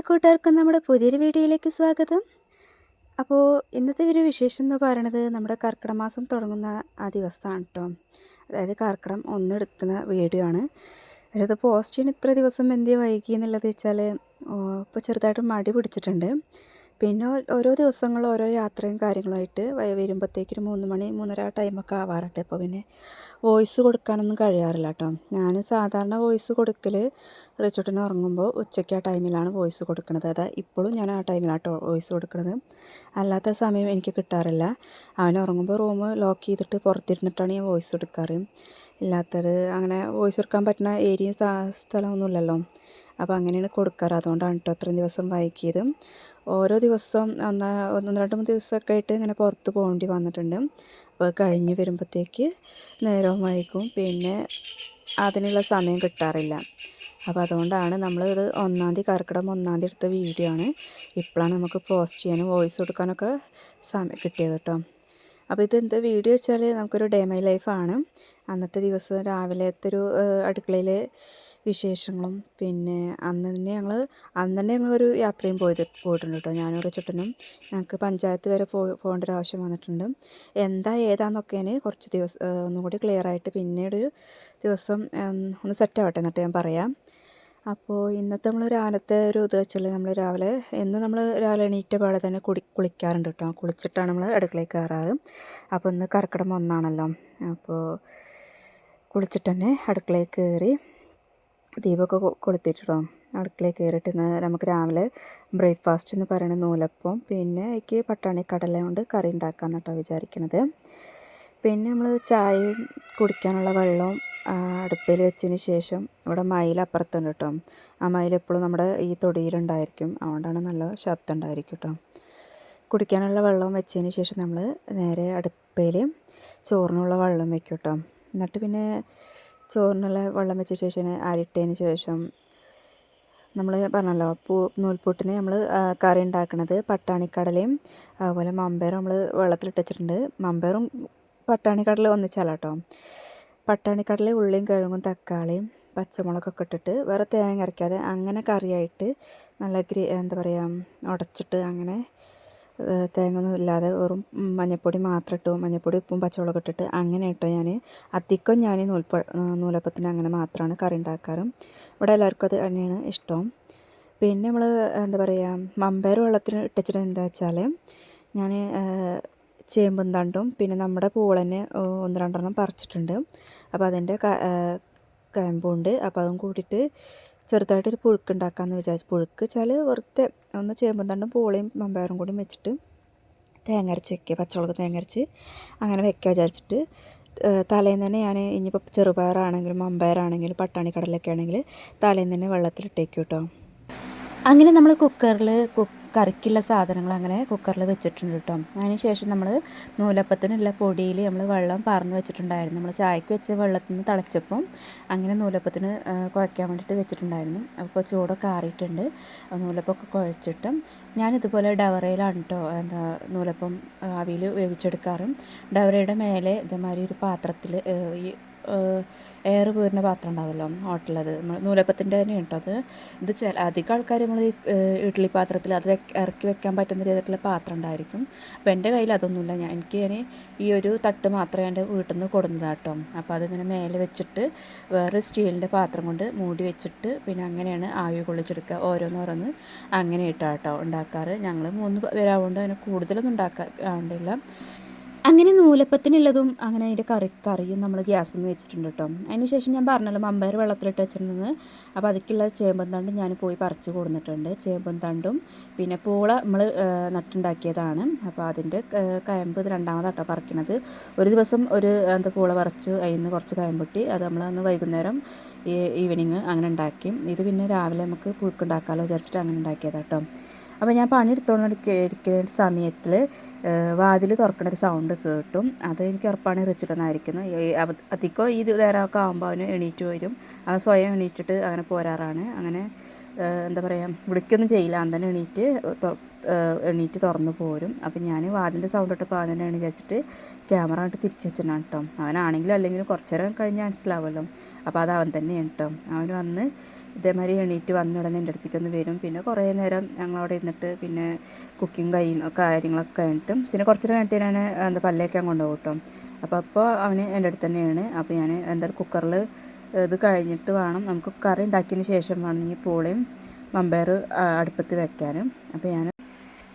കൂട്ടുകാർക്കും നമ്മുടെ പുതിയൊരു വീഡിയോയിലേക്ക് സ്വാഗതം. അപ്പോൾ ഇന്നത്തെ ഒരു വിശേഷം എന്ന് പറയുന്നത് നമ്മുടെ കർക്കിടക മാസം തുടങ്ങുന്ന ആ ദിവസമാണ് കേട്ടോ. അതായത് കർക്കിടകം 1 എടുക്കുന്ന വീഡിയോ ആണ്. പക്ഷേ അത് പോസ്റ്റ് ചെയ്യാൻ ഇത്ര ദിവസം എന്തേ വൈകി എന്നുള്ളത് വെച്ചാൽ ഇപ്പോൾ ചെറുതായിട്ട് മടി പിടിച്ചിട്ടുണ്ട്. പിന്നെ ഓരോ ദിവസങ്ങളും ഓരോ യാത്രയും കാര്യങ്ങളുമായിട്ട് വരുമ്പോഴത്തേക്കൊരു 3 മണി 3:30 ടൈമൊക്കെ ആവാറുണ്ട്. അപ്പോൾ പിന്നെ വോയിസ് കൊടുക്കാനൊന്നും കഴിയാറില്ല കേട്ടോ. ഞാൻ സാധാരണ വോയിസ് കൊടുക്കൽ റിച്ചോട്ടിന് ഉറങ്ങുമ്പോൾ ഉച്ചയ്ക്ക് ആ ടൈമിലാണ് വോയിസ് കൊടുക്കുന്നത്. അതായത് ഇപ്പോഴും ഞാൻ ആ ടൈമിലാണ് കേട്ടോ വോയിസ് കൊടുക്കുന്നത്. അല്ലാത്ത സമയം എനിക്ക് കിട്ടാറില്ല. അവൻ ഉറങ്ങുമ്പോൾ റൂം ലോക്ക് ചെയ്തിട്ട് പുറത്തിരുന്നിട്ടാണ് ഞാൻ വോയിസ് കൊടുക്കാറ്. ഇല്ലാത്തത് അങ്ങനെ വോയിസ് കൊടുക്കാൻ പറ്റുന്ന ഏരിയ സ്ഥലമൊന്നുമില്ലല്ലോ. അപ്പോൾ അങ്ങനെയാണ് കൊടുക്കാറ്. അതുകൊണ്ടാണ് കേട്ടോ അത്രയും ദിവസം വൈകിയത്. ഓരോ ദിവസം ഒന്ന് 2 ദിവസമൊക്കെ ആയിട്ട് ഇങ്ങനെ പുറത്ത് പോകേണ്ടി വന്നിട്ടുണ്ട്. അപ്പോൾ കഴിഞ്ഞ് വരുമ്പോഴത്തേക്ക് നേരവും വൈകും, പിന്നെ അതിനുള്ള സമയം കിട്ടാറില്ല. അപ്പോൾ അതുകൊണ്ടാണ് നമ്മളിത് കർക്കിടകം 1 എടുത്ത വീഡിയോ ആണ്. ഇപ്പോഴാണ് നമുക്ക് പോസ്റ്റ് ചെയ്യാനും വോയിസ് കൊടുക്കാനൊക്കെ സമയം കിട്ടിയത് കേട്ടോ. അപ്പോൾ ഇതെന്താ വീഡിയോ വെച്ചാൽ നമുക്കൊരു ഡേ മൈ ലൈഫാണ്. അന്നത്തെ ദിവസം രാവിലത്തെ ഒരു അടുക്കളയിലെ വിശേഷങ്ങളും, പിന്നെ അന്ന് തന്നെ ഞങ്ങളൊരു യാത്രയും പോയിട്ടുണ്ട് കേട്ടോ. ഞാനും റിച്ചോട്ടനും ഞങ്ങൾക്ക് പഞ്ചായത്ത് വരെ പോകേണ്ട ഒരു ആവശ്യം വന്നിട്ടുണ്ട്. ഏതാന്നൊക്കെ ഞാൻ കുറച്ച് ദിവസം ഒന്നും കൂടി ക്ലിയറായിട്ട് പിന്നീട് ദിവസം ഒന്ന് സെറ്റാവട്ടെ എന്നിട്ട് ഞാൻ പറയാം. അപ്പോൾ ഇന്നത്തെ നമ്മൾ രാവിലത്തെ ഒരു ഇത് വെച്ചാൽ നമ്മൾ രാവിലെ എണീറ്റ പാടെ തന്നെ കുളിക്കാറുണ്ട് കേട്ടോ. കുളിച്ചിട്ടാണ് നമ്മൾ അടുക്കളയിൽ കയറാറ്. അപ്പോൾ ഇന്ന് കർക്കിടകം 1 അപ്പോൾ കുളിച്ചിട്ട് തന്നെ അടുക്കളയിൽ കയറി ദീപമൊക്കെ കൊളുത്തിട്ടോ. അടുക്കളയിൽ കയറിയിട്ട് നമുക്ക് രാവിലെ ബ്രേക്ക്ഫാസ്റ്റ് എന്ന് പറയുന്നത് നൂലപ്പം, പിന്നെ എനിക്ക് പട്ടാണി കടല കൊണ്ട് കറി ഉണ്ടാക്കാമെന്ന് കേട്ടോ വിചാരിക്കുന്നത്. പിന്നെ നമ്മൾ ചായയും കുടിക്കാനുള്ള വെള്ളവും അടുപ്പിൽ വെച്ചതിന് ശേഷം ഇവിടെ മയിൽ അപ്പുറത്തുണ്ട് കേട്ടോ. ആ മയിൽ എപ്പോഴും നമ്മുടെ ഈ തൊടിയിലുണ്ടായിരിക്കും, അതുകൊണ്ടാണ് നല്ല ശബ്ദം ഉണ്ടായിരിക്കും കേട്ടോ. കുടിക്കാനുള്ള വെള്ളം വെച്ചതിന് ശേഷം നമ്മൾ നേരെ അടുപ്പിൽ ചോറിനുള്ള വെള്ളം വെക്കും കേട്ടോ. എന്നിട്ട് പിന്നെ ചോറിനുള്ള വെള്ളം വെച്ച ശേഷം അരിട്ടതിന് ശേഷം നമ്മൾ പറഞ്ഞല്ലോ നൂൽപുട്ടിന് നമ്മൾ കറി ഉണ്ടാക്കുന്നത് പട്ടാണിക്കടലയും അതുപോലെ മമ്പയറും നമ്മൾ വെള്ളത്തിലിട്ട് വെച്ചിട്ടുണ്ട്. മമ്പയറും പട്ടാണിക്കടല ഒന്നിച്ചാല കേട്ടോ. പട്ടാണിക്കടല ഉള്ളിയും കിഴങ്ങും തക്കാളിയും പച്ചമുളകൊക്കെ ഇട്ടിട്ട് വേറെ തേങ്ങ അരയ്ക്കാതെ അങ്ങനെ കറിയായിട്ട് നല്ല എന്താ പറയുക ഉടച്ചിട്ട് അങ്ങനെ തേങ്ങ ഒന്നും ഇല്ലാതെ വെറും മഞ്ഞൾപ്പൊടി മാത്രം ഇട്ടു, മഞ്ഞൾപ്പൊടി ഉപ്പും പച്ചമുളകും ഇട്ടിട്ട് അങ്ങനെ ഇട്ടോ. അധികം ഞാൻ നൂലപ്പത്തിന് അങ്ങനെ മാത്രമാണ് കറി ഉണ്ടാക്കാറ്. ഇവിടെ എല്ലാവർക്കും അത് തന്നെയാണ് ഇഷ്ടം. പിന്നെ നമ്മൾ എന്താ പറയുക മമ്പയർ വെള്ളത്തിൽ ഇട്ടിച്ചിട്ട് എന്താ വെച്ചാൽ ഞാൻ ചേമ്പും തണ്ടും പിന്നെ നമ്മുടെ പൂളനെ 1-2 പറിച്ചിട്ടുണ്ട്. അപ്പോൾ അതിൻ്റെ കയമ്പുണ്ട്. അപ്പോൾ അതും കൂടിയിട്ട് ചെറുതായിട്ടൊരു പുഴുക്ക് ഉണ്ടാക്കാമെന്ന് വിചാരിച്ചു. പുഴുക്ക് വെച്ചാൽ വെറുതെ ഒന്ന് ചേമ്പും തണ്ടും പൂളയും മമ്പയറും കൂടി വെച്ചിട്ട് തേങ്ങ അരച്ച് വെക്കുക, പച്ചമുളക് തേങ്ങ അരച്ച് അങ്ങനെ വെക്കുക വിചാരിച്ചിട്ട് തലേന്ന് തന്നെ ഞാൻ ഇനിയിപ്പോൾ ചെറുപയറാണെങ്കിലും മമ്പയറാണെങ്കിലും പട്ടാണി കടലൊക്കെ ആണെങ്കിൽ തലേന്ന് തന്നെ വെള്ളത്തിലിട്ടേക്കും കേട്ടോ. അങ്ങനെ നമ്മൾ കുക്കറിൽ കറിക്കുള്ള സാധനങ്ങൾ അങ്ങനെ കുക്കറിൽ വെച്ചിട്ടുണ്ട് കേട്ടോ. അതിന് ശേഷം നമ്മൾ നൂലപ്പത്തിനുള്ള പൊടിയിൽ നമ്മൾ വെള്ളം പറന്ന് വെച്ചിട്ടുണ്ടായിരുന്നു. നമ്മൾ ചായക്ക് വെച്ച വെള്ളത്തിൽ നിന്ന് തിളച്ചപ്പം അങ്ങനെ നൂലപ്പത്തിന് കുഴയ്ക്കാൻ വേണ്ടിയിട്ട് വെച്ചിട്ടുണ്ടായിരുന്നു. അപ്പോൾ ചൂടൊക്കെ ആറിയിട്ടുണ്ട്. നൂലപ്പമൊക്കെ കുഴച്ചിട്ട് ഞാനിതുപോലെ ഡവറയിലാണ് കേട്ടോ നൂലപ്പം ആവിയിൽ വേവിച്ചെടുക്കാറ്. ഡവറയുടെ മേലെ ഇതേമാതിരി ഒരു പാത്രത്തിൽ ഈ എയർ പോരുന്ന പാത്രം ഉണ്ടാവുമല്ലോ ഹോട്ടലത് നമ്മൾ നൂലപ്പത്തിൻ്റെ തന്നെ കേട്ടോ അത്. അധികം ആൾക്കാർ നമ്മൾ ഇഡ്ഡലി പാത്രത്തിൽ അത് ഇറക്കി വെക്കാൻ പറ്റുന്ന രീതിയിലുള്ള പാത്രം ഉണ്ടായിരിക്കും. അപ്പോൾ എൻ്റെ കയ്യിൽ അതൊന്നുമില്ല. എനിക്ക് ഈ ഒരു തട്ട് മാത്രമേ എൻ്റെ വീട്ടിൽ നിന്ന് കൊടുന്നതാണ് കേട്ടോ. അപ്പോൾ അതിങ്ങനെ മേലെ വെച്ചിട്ട് വേറെ സ്റ്റീലിൻ്റെ പാത്രം കൊണ്ട് മൂടി വെച്ചിട്ട് പിന്നെ അങ്ങനെയാണ് ആവി കൊള്ളിച്ചെടുക്കുക. ഓരോന്നോരോന്ന് അങ്ങനെ കേട്ടോ ഉണ്ടാക്കാറ്. ഞങ്ങൾ 3 പേരാവുകൊണ്ട് അതിന് കൂടുതലൊന്നും ഉണ്ടാക്കാണ്ടില്ല. അങ്ങനെ നൂലപ്പത്തിനുള്ളതും അങ്ങനെ അതിൻ്റെ കറിയും നമ്മൾ ഗ്യാസിൽ വെച്ചിട്ടുണ്ട് കേട്ടോ. അതിന് ശേഷം ഞാൻ പറഞ്ഞല്ലോ മമ്പയർ വെള്ളത്തിലിട്ട് വെച്ചിട്ടുണ്ടെന്ന്. അപ്പോൾ അതിലേക്കുള്ള ചേമ്പും തണ്ടും ഞാൻ പോയി പറിച്ച് കൊടുത്തിട്ടുണ്ട്. ചേമ്പും തണ്ടും പിന്നെ പൂള നമ്മൾ നട്ടുണ്ടാക്കിയതാണ്. അപ്പോൾ അതിൻ്റെ കയമ്പ് ഇത് 2ാമതാട്ടോ പറിക്കുന്നത്. ഒരു ദിവസം പൂള പറിച്ചു, അതിൽ നിന്ന് കുറച്ച് കയമ്പൊട്ടി അത് നമ്മളന്ന് വൈകുന്നേരം ഈവനിങ് അങ്ങനെ ഉണ്ടാക്കി. ഇത് പിന്നെ രാവിലെ നമുക്ക് പുഴുക്കുണ്ടാക്കാമല്ലോ വിചാരിച്ചിട്ട് അങ്ങനെ ഉണ്ടാക്കിയതാട്ടോ. അപ്പോൾ ഞാൻ പണിയെടുത്തുകൊണ്ടിരിക്കുന്ന സമയത്തിൽ വാതിൽ തുറക്കണൊരു സൗണ്ട് കേട്ടും. അത് എനിക്ക് ഉറപ്പാണ് റിച്ചിട്ടനായിരിക്കുന്നു. അധികം ഈ നേരമൊക്കെ ആകുമ്പോൾ അവന് എണീറ്റ് വരും. അവൻ സ്വയം എണീറ്റിട്ട് അങ്ങനെ പോരാറാണ്. അങ്ങനെ എന്താ പറയുക വിളിക്കൊന്നും ചെയ്യില്ല, അവൻ തന്നെ എണീറ്റ് തുറന്നു പോരും. അപ്പം ഞാൻ വാതിലിൻ്റെ സൗണ്ട് ഇട്ടപ്പോൾ അവൻ തന്നെയാണ് വിചാരിച്ചിട്ട് ക്യാമറ ആയിട്ട് തിരിച്ചു വെച്ചിട്ടാണ് കേട്ടോ. അവനാണെങ്കിലും അല്ലെങ്കിലും കുറച്ച് നേരം കഴിഞ്ഞ് മനസ്സിലാവുമല്ലോ. അപ്പോൾ അത് അവൻ തന്നെയാണ് കേട്ടോ. അവൻ വന്ന് ഇതേമാതിരി എണീറ്റ് വന്ന ഉടനെ എൻ്റെ അടുത്തേക്കൊന്ന് വരും. പിന്നെ കുറേ നേരം ഞങ്ങളവിടെ ഇരുന്നിട്ട് പിന്നെ കുക്കിങ് കാര്യങ്ങളൊക്കെ കഴിഞ്ഞിട്ട് പിന്നെ കുറച്ച് കഴിഞ്ഞിട്ട് ഞാൻ പല്ലേക്കാൻ കൊണ്ടുപോകും കേട്ടോ. അപ്പോൾ അവന് എൻ്റെ അടുത്ത് തന്നെയാണ്. അപ്പോൾ ഞാൻ എന്തായാലും കുക്കറിൽ ഇത് കഴിഞ്ഞിട്ട് വേണം നമുക്ക് കറി ഉണ്ടാക്കിയതിന് ശേഷം വേണം ഈ പൂളയും മമ്പയർ അടുപ്പത്ത് വെക്കാനും. അപ്പോൾ ഞാൻ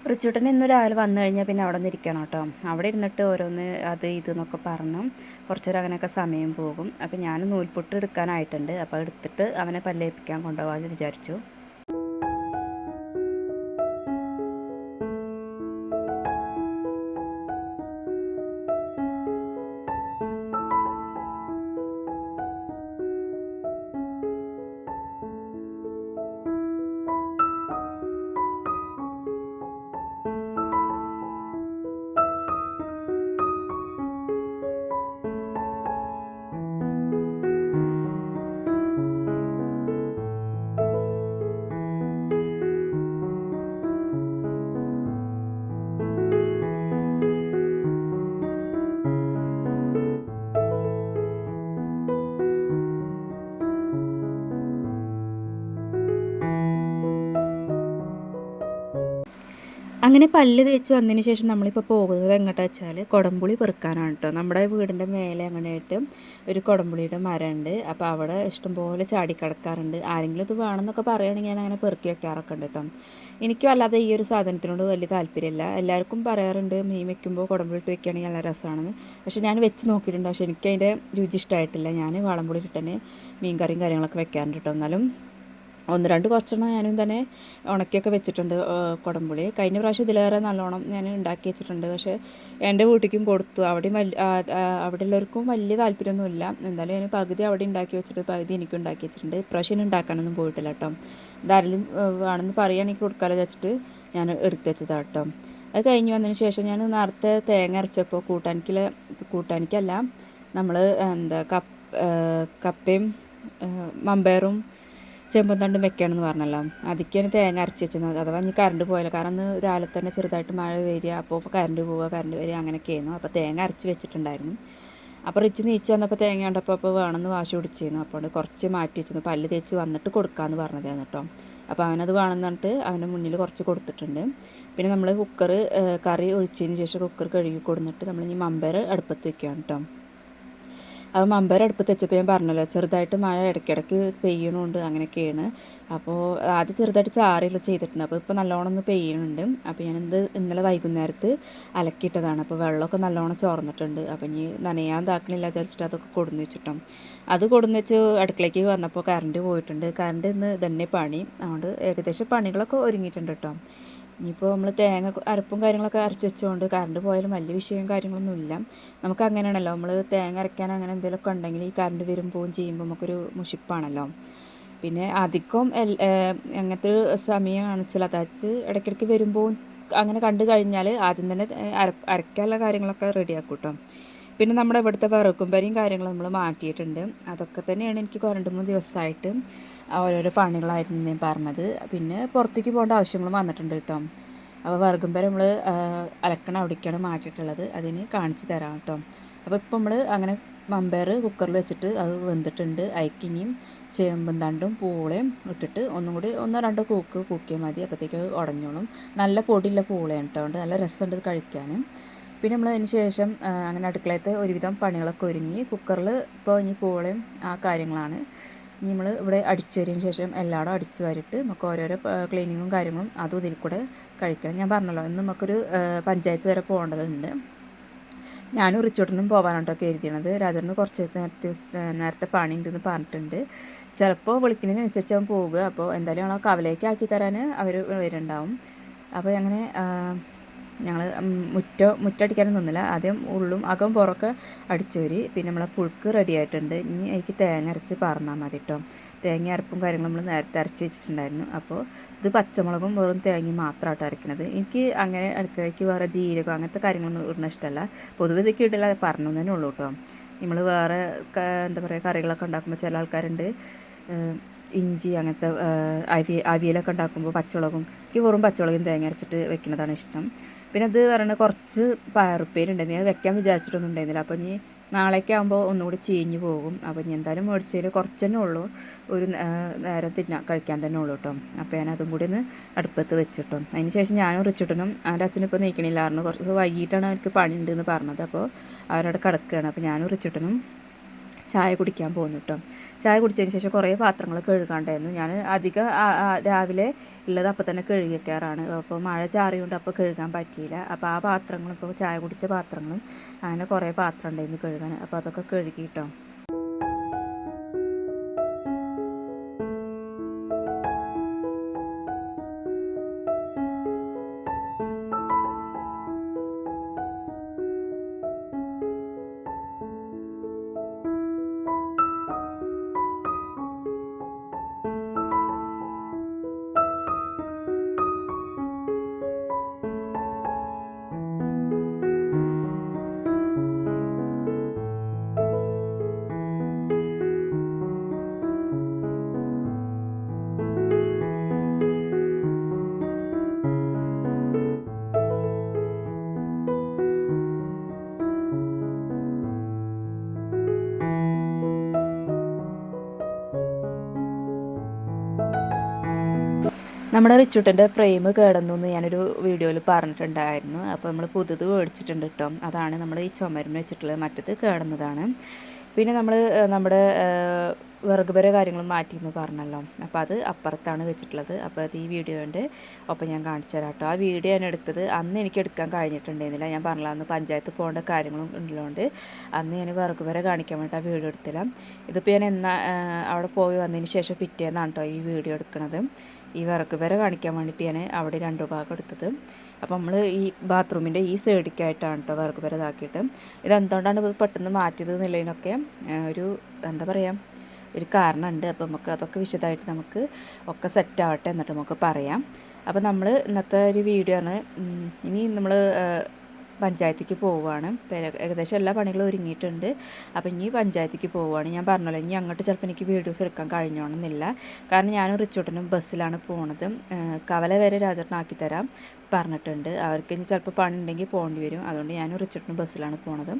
റിച്ചൂട്ടൻ ഇന്ന് രാവിലെ വന്നു കഴിഞ്ഞാൽ പിന്നെ അവിടെ നിന്ന് ഇരിക്കണം കേട്ടോ. അവിടെ ഇരുന്നിട്ട് ഓരോന്ന് അത് ഇതെന്നൊക്കെ പറഞ്ഞു കുറച്ച് നേരം അങ്ങനെയൊക്കെ സമയം പോകും. അപ്പോൾ ഞാൻ നൂൽപുട്ട് എടുക്കാനായിട്ടുണ്ട്. അപ്പോൾ എടുത്തിട്ട് അവനെ പല്ലേൽപ്പിക്കാൻ കൊണ്ടുപോകാമെന്ന് വിചാരിച്ചു. അങ്ങനെ പല്ല് തേച്ച് വന്നതിന് ശേഷം നമ്മളിപ്പോൾ പോകുന്നത് എങ്ങോട്ടാ വെച്ചാൽ കുടംപുളി പെറുക്കാനാണ് കേട്ടോ. നമ്മുടെ വീടിൻ്റെ മേലെ അങ്ങനെയായിട്ട് ഒരു കുടംപുളിയുടെ മരമുണ്ട്. അപ്പോൾ അവിടെ ഇഷ്ടംപോലെ ചാടിക്കിടക്കാറുണ്ട്. ആരെങ്കിലും ഇത് വേണമെന്നൊക്കെ പറയുകയാണെങ്കിൽ ഞാൻ അങ്ങനെ പെറുക്കി വെക്കാറൊക്കെ ഉണ്ട് കേട്ടോ. എനിക്കും അല്ലാതെ ഈ ഒരു സാധനത്തിനോട് വലിയ താല്പര്യമില്ല. എല്ലാവർക്കും പറയാറുണ്ട് മീൻ വെക്കുമ്പോൾ കുടംപുളി ഇട്ട് വെക്കുകയാണെങ്കിൽ നല്ല രസമാണെന്ന്. പക്ഷേ ഞാൻ വെച്ച് നോക്കിയിട്ടുണ്ട്. പക്ഷേ എനിക്ക് അതിൻ്റെ രുചി ഇഷ്ടമായിട്ടില്ല. ഞാൻ വാളംപുളി ഇട്ട് തന്നെ മീൻ കറിയും കാര്യങ്ങളൊക്കെ വെക്കാറുണ്ട് കേട്ടോ. എന്നാലും ഒന്ന് രണ്ട് കുറച്ചെണ്ണം ഞാനും തന്നെ ഉണക്കിയൊക്കെ വെച്ചിട്ടുണ്ട് കുടംപുളി. കഴിഞ്ഞ പ്രാവശ്യം ഇതിലേറെ നല്ലോണം ഞാൻ ഉണ്ടാക്കി വെച്ചിട്ടുണ്ട്. പക്ഷേ എൻ്റെ വീട്ടിലേക്കും കൊടുത്തു. അവിടെയും അവിടെ ഉള്ളവർക്കും വലിയ താല്പര്യമൊന്നുമില്ല. എന്തായാലും ഞാൻ പകുതി അവിടെ ഉണ്ടാക്കി വെച്ചിട്ട് പകുതി എനിക്കും ഉണ്ടാക്കി വെച്ചിട്ടുണ്ട്. ഇപ്രാവശ്യം ഉണ്ടാക്കാനൊന്നും പോയിട്ടില്ല കേട്ടോ. ഇതാരെങ്കിലും വേണമെന്ന് പറയുകയാണെങ്കിൽ കൊടുക്കാമല്ലോ വെച്ചിട്ട് ഞാൻ എടുത്ത് വെച്ചതാണ് കേട്ടോ. അത് കഴിഞ്ഞ് വന്നതിന് ശേഷം ഞാൻ നേരത്തെ തേങ്ങ അരച്ചപ്പോൾ കൂട്ടാനിക്കല്ല നമ്മൾ കപ്പയും മമ്പയറും ചെമ്പും തണ്ടും വെക്കുകയാണെന്ന് പറഞ്ഞല്ലോ. അതിക്കാണ് തേങ്ങ അരച്ച് വെച്ചത്. അഥവാ ഇനി കറണ്ട് പോയില്ല. കാരണം അന്ന് രാവിലെ തന്നെ ചെറുതായിട്ട് മഴ വരിക, അപ്പോൾ കറണ്ട് പോവുക, കറണ്ട് വരിക അങ്ങനെയൊക്കെയായിരുന്നു. അപ്പോൾ തേങ്ങ അരച്ച് വെച്ചിട്ടുണ്ടായിരുന്നു. അപ്പോൾ റിച്ച് നീച്ച് വന്നപ്പോൾ തേങ്ങ കണ്ടപ്പോൾ അപ്പോൾ വേണമെന്ന് വാശി പിടിച്ചിരുന്നു. അപ്പോൾ കുറച്ച് മാറ്റി വെച്ചിരുന്നു. പല്ല് തേച്ച് വന്നിട്ട് കൊടുക്കാമെന്ന് പറഞ്ഞതായിരുന്നു കേട്ടോ. അപ്പോൾ അവനത് വേണമെന്ന് പറഞ്ഞിട്ട് അവൻ്റെ മുന്നിൽ കുറച്ച് കൊടുത്തിട്ടുണ്ട്. പിന്നെ നമ്മൾ കറി ഒഴിച്ചതിന് ശേഷം കുക്കർ കഴുകി കൊടുത്തിട്ട് നമ്മൾ ഇനി മമ്പയർ അടുപ്പത്ത് വെക്കുകയാണ് കേട്ടോ. അപ്പോൾ മമ്പയർ അടുപ്പത്ത് വെച്ചപ്പോൾ ഞാൻ പറഞ്ഞല്ലോ ചെറുതായിട്ട് മഴ ഇടയ്ക്കിടയ്ക്ക് പെയ്യണുണ്ട് അങ്ങനെയൊക്കെയാണ്. അപ്പോൾ ആദ്യം ചെറുതായിട്ട് ചാറിയല്ലോ ചെയ്തിട്ടുണ്ട്. അപ്പോൾ ഇപ്പോൾ നല്ലോണം ഒന്ന് പെയ്യുന്നുണ്ട്. അപ്പോൾ ഞാനിത് ഇന്നലെ വൈകുന്നേരത്ത് അലക്കിയിട്ടതാണ്. അപ്പോൾ വെള്ളമൊക്കെ നല്ലോണം ചോർന്നിട്ടുണ്ട്. അപ്പോൾ ഇനി നനയാൻ താക്കണില്ല വിചാരിച്ചിട്ട് അതൊക്കെ കൊടുന്ന് വെച്ചിട്ടോ. അത് കൊടുന്ന് വെച്ച് അടുക്കളയ്ക്ക് വന്നപ്പോൾ കറണ്ട് പോയിട്ടുണ്ട്. കറണ്ട് ഇന്ന് തന്നെ പണി. അതുകൊണ്ട് ഏകദേശം പണികളൊക്കെ ഒരുങ്ങിയിട്ടുണ്ട് കേട്ടോ. ഇനിയിപ്പോൾ നമ്മൾ തേങ്ങ അരപ്പും കാര്യങ്ങളൊക്കെ അരച്ച് വെച്ചുകൊണ്ട് കറണ്ട് പോയാലും വലിയ വിഷയവും കാര്യങ്ങളൊന്നുമില്ല. നമുക്ക് അങ്ങനെയാണല്ലോ, നമ്മൾ തേങ്ങ അരയ്ക്കാൻ അങ്ങനെ എന്തെങ്കിലുമൊക്കെ ഉണ്ടെങ്കിൽ ഈ കറണ്ട് വരുമ്പോൾ ചെയ്യുമ്പോൾ നമുക്കൊരു മുഷിപ്പാണല്ലോ. പിന്നെ അധികം അങ്ങനത്തെ ഒരു സമയം കാണിച്ചാൽ അതായത് ഇടയ്ക്കിടയ്ക്ക് വരുമ്പോൾ അങ്ങനെ കണ്ടു കഴിഞ്ഞാൽ ആദ്യം തന്നെ അരയ്ക്കാനുള്ള കാര്യങ്ങളൊക്കെ റെഡിയാക്കും കേട്ടോ. പിന്നെ നമ്മുടെ ഇവിടുത്തെ വിറകുംപരിയും കാര്യങ്ങളും നമ്മൾ മാറ്റിയിട്ടുണ്ട്. അതൊക്കെ തന്നെയാണ് എനിക്ക് 2-3 ദിവസമായിട്ട് ഓരോരോ പണികളായിരുന്നു ഞാൻ പറഞ്ഞത്. പിന്നെ പുറത്തേക്ക് പോകേണ്ട ആവശ്യങ്ങളും വന്നിട്ടുണ്ട് കേട്ടോ. അപ്പോൾ വിറകുംപര നമ്മൾ അലക്കണ അവിടേക്കാണ് മാറ്റിയിട്ടുള്ളത്. അതിന് കാണിച്ചു തരാം കേട്ടോ. അപ്പോൾ ഇപ്പോൾ നമ്മൾ അങ്ങനെ മമ്പയർ കുക്കറിൽ വെച്ചിട്ട് അത് വെന്തിട്ടുണ്ട്. അതിക്കിനിയും ചേമ്പും തണ്ടും പൂളയും ഇട്ടിട്ട് ഒന്നും കൂടി 1-2 കൂക്കിയാൽ മതി. അപ്പോഴത്തേക്ക് ഉടഞ്ഞോളും. നല്ല പൊടിയുള്ള പൂളയാണ് കേട്ടോ. അതുകൊണ്ട് നല്ല രസമുണ്ട് ഇത് കഴിക്കാനും. പിന്നെ നമ്മൾ അതിന് ശേഷം അങ്ങനെ അടുക്കളയത്തെ ഒരുവിധം പണികളൊക്കെ ഒരുങ്ങി കുക്കറിൽ ഇപ്പോൾ ഇനി പൂളയും ആ കാര്യങ്ങളാണ്. ഇനി നമ്മൾ ഇവിടെ അടിച്ചു വരിയതിന് ശേഷം എല്ലായിടും അടിച്ചു വാരിയിട്ട് നമുക്ക് ഓരോരോ ക്ലീനിങ്ങും കാര്യങ്ങളും അതും ഇതിൽ കൂടെ കഴിക്കണം. ഞാൻ പറഞ്ഞല്ലോ ഇന്ന് നമുക്കൊരു പഞ്ചായത്ത് വരെ പോകേണ്ടതുണ്ട്. ഞാനും റിച്ചോട്ടിനും പോകാനാട്ടോ കരുതിയത്. രാജേട്ടന് കുറച്ച് നേരത്തെ പണി ഉണ്ടെന്ന് പറഞ്ഞിട്ടുണ്ട്. ചിലപ്പോൾ വിളിക്കുന്നതിനനുസരിച്ച് അവൻ പോവുക. അപ്പോൾ എന്തായാലും ഞങ്ങൾ കവലേക്ക് ആക്കി തരാൻ അവർ വരുന്നുണ്ടാവും. അപ്പോൾ അങ്ങനെ ഞങ്ങൾ മുറ്റടിക്കാനും നിന്നില്ല. ആദ്യം ഉള്ളും അകം പുറമൊക്കെ അടിച്ചു വരി. പിന്നെ നമ്മളെ പുഴുക്ക് റെഡി ആയിട്ടുണ്ട്. ഇനി അതിലേക്ക് തേങ്ങ അരച്ച് പറഞ്ഞാൽ മതി കേട്ടോ. തേങ്ങ അരപ്പും കാര്യങ്ങളും നമ്മൾ നേരത്തെ അരച്ച് വെച്ചിട്ടുണ്ടായിരുന്നു. അപ്പോൾ ഇത് പച്ചമുളകും വെറും തേങ്ങയും മാത്രമായിട്ട് അരയ്ക്കുന്നത്. എനിക്ക് അങ്ങനെ അടുക്കളയ്ക്ക് വേറെ ജീരകം അങ്ങനത്തെ കാര്യങ്ങളൊന്നും ഇടുന്ന ഇഷ്ടമല്ല. പൊതുവെ ഇതൊക്കെ ഇടില്ല, പറഞ്ഞു തന്നെ ഉള്ളൂ കേട്ടോ. നമ്മൾ വേറെ എന്താ പറയുക കറികളൊക്കെ ഉണ്ടാക്കുമ്പോൾ ചില ആൾക്കാരുണ്ട് ഇഞ്ചി അങ്ങനത്തെ അവിയലൊക്കെ ഉണ്ടാക്കുമ്പോൾ പച്ചമുളകും എനിക്ക് വെറും പച്ചമുളകും തേങ്ങ അരച്ചിട്ട് വെക്കുന്നതാണ് ഇഷ്ടം. പിന്നെ അത് പറയുന്നത് കുറച്ച് പയറുപ്പേരുണ്ടായിരുന്നു. അത് വെക്കാൻ വിചാരിച്ചിട്ടൊന്നും ഉണ്ടായിരുന്നില്ല. അപ്പോൾ ഇനി നാളേക്ക് ആകുമ്പോൾ ഒന്നുകൂടി ചീഞ്ഞ് പോകും. അപ്പോൾ ഇനി എന്തായാലും മേടിച്ചതിൽ കുറച്ച് തന്നെ ഉള്ളൂ, ഒരു നേരം കഴിക്കാൻ തന്നെ ഉള്ളൂ കേട്ടോ. അപ്പോൾ ഞാൻ അതും കൂടി ഒന്ന് അടുപ്പത്ത് വെച്ചിട്ടോ. അതിന് ശേഷം ഞാനും റിച്ചുട്ടനും അവൻ്റെ അച്ഛനും ഇപ്പോൾ നീക്കണില്ലായിരുന്നു, കുറച്ച് വൈകിട്ടാണ് അവർക്ക് പണി ഉണ്ടെന്ന് പറഞ്ഞത്. അപ്പോൾ അവരവിടെ കിടക്കുകയാണ്. അപ്പോൾ ഞാനും റിച്ചുട്ടനും ചായ കുടിക്കാൻ പോകുന്നു കേട്ടോ. ചായ കുടിച്ചതിന് ശേഷം കുറേ പാത്രങ്ങൾ കഴുകാണ്ടായിരുന്നു. ഞാൻ അധികം രാവിലെ ഉള്ളത് അപ്പം തന്നെ കഴുകി വയ്ക്കാറാണ്. അപ്പോൾ മഴ ചാറിയുകൊണ്ട് അപ്പോൾ കഴുകാൻ പറ്റിയില്ല. അപ്പോൾ ആ പാത്രങ്ങളും ഇപ്പോൾ ചായ കുടിച്ച പാത്രങ്ങളും അങ്ങനെ കുറേ പാത്രം ഉണ്ടായിരുന്നു കഴുകാൻ. അപ്പോൾ അതൊക്കെ കഴുകിയിട്ടോ. നമ്മുടെ റിച്ചുട്ടൻ്റെ ഫ്രെയിം കേടന്നു എന്ന് ഞാനൊരു വീഡിയോയിൽ പറഞ്ഞിട്ടുണ്ടായിരുന്നു. അപ്പോൾ നമ്മൾ പുതുത് മേടിച്ചിട്ടുണ്ട് കേട്ടോ. അതാണ് നമ്മൾ ഈ ചുമരിന് വെച്ചിട്ടുള്ളത്, മറ്റത് കേടുന്നതാണ്. പിന്നെ നമ്മൾ നമ്മുടെ വിറകുപര കാര്യങ്ങൾ മാറ്റിയെന്ന് പറഞ്ഞല്ലോ, അപ്പോൾ അത് അപ്പുറത്താണ് വെച്ചിട്ടുള്ളത്. അപ്പോൾ അത് ഈ വീഡിയോൻ്റെ ഒപ്പം ഞാൻ കാണിച്ചു തരാം കേട്ടോ. ആ വീഡിയോ ഞാൻ എടുത്തത് അന്ന് എനിക്ക് എടുക്കാൻ കഴിഞ്ഞിട്ടുണ്ടായിരുന്നില്ല. ഞാൻ പറഞ്ഞില്ല, അന്ന് പഞ്ചായത്ത് പോകേണ്ട കാര്യങ്ങളും ഉള്ളതുകൊണ്ട് അന്ന് ഞാൻ വിറകുപര കാണിക്കാൻ വേണ്ടി ആ വീഡിയോ എടുത്തില്ല. ഇതിപ്പോൾ ഞാൻ അവിടെ പോയി വന്നതിന് ശേഷം പിറ്റേന്നാണ് കേട്ടോ ഈ വീഡിയോ എടുക്കുന്നത്. ഈ വിറകുപര കാണിക്കാൻ വേണ്ടിയിട്ട് ഞാൻ അവിടെ 2 ഭാഗം എടുത്തത്. അപ്പോൾ നമ്മൾ ഈ ബാത്റൂമിൻ്റെ ഈ സൈഡിലേക്കായിട്ടാണ് കേട്ടോ വിറകുപര ഇതാക്കിയിട്ട്. ഇതെന്തുകൊണ്ടാണ് ഇത് പെട്ടെന്ന് മാറ്റിയത് എന്നുള്ളതിനൊക്കെ ഒരു എന്താ പറയുക, ഒരു കാരണമുണ്ട്. അപ്പോൾ നമുക്ക് അതൊക്കെ വിശദമായിട്ട് നമുക്ക് ഒക്കെ സെറ്റാവട്ടെ എന്നിട്ട് നമുക്ക് പറയാം. അപ്പോൾ നമ്മൾ ഇന്നത്തെ ഒരു വീഡിയോ ആണ്. ഇനി നമ്മൾ പഞ്ചായത്തേക്ക് പോവുകയാണ്. ഏകദേശം എല്ലാ പണികളും ഒരുങ്ങിയിട്ടുണ്ട്. അപ്പോൾ ഇനി പഞ്ചായത്തേക്ക് പോവുകയാണ്. ഞാൻ പറഞ്ഞല്ലോ, ഇനി അങ്ങോട്ട് ചിലപ്പോൾ എനിക്ക് വീഡിയോസ് എടുക്കാൻ കഴിഞ്ഞോണമെന്നില്ല. കാരണം ഞാനും റിച്ചോട്ടനും ബസ്സിലാണ് പോണത്. കവല വരെ രാജേട്ടനാക്കി തരാം പറഞ്ഞിട്ടുണ്ട്. അവർക്ക് ഇനി ചിലപ്പോൾ പണി ഉണ്ടെങ്കിൽ പോകേണ്ടി വരും. അതുകൊണ്ട് ഞാനും റിച്ചോട്ടനും ബസ്സിലാണ് പോണത്.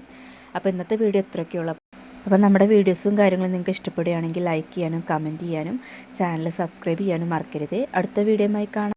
അപ്പോൾ ഇന്നത്തെ വീഡിയോ ഇത്രയൊക്കെയുള്ളൂ. അപ്പോൾ നമ്മുടെ വീഡിയോസും കാര്യങ്ങളും നിങ്ങൾക്ക് ഇഷ്ടപ്പെടുകയാണെങ്കിൽ ലൈക്ക് ചെയ്യാനും കമൻറ്റ് ചെയ്യാനും ചാനൽ സബ്സ്ക്രൈബ് ചെയ്യാനും മറക്കരുത്. അടുത്ത വീഡിയോയുമായി കാണാം.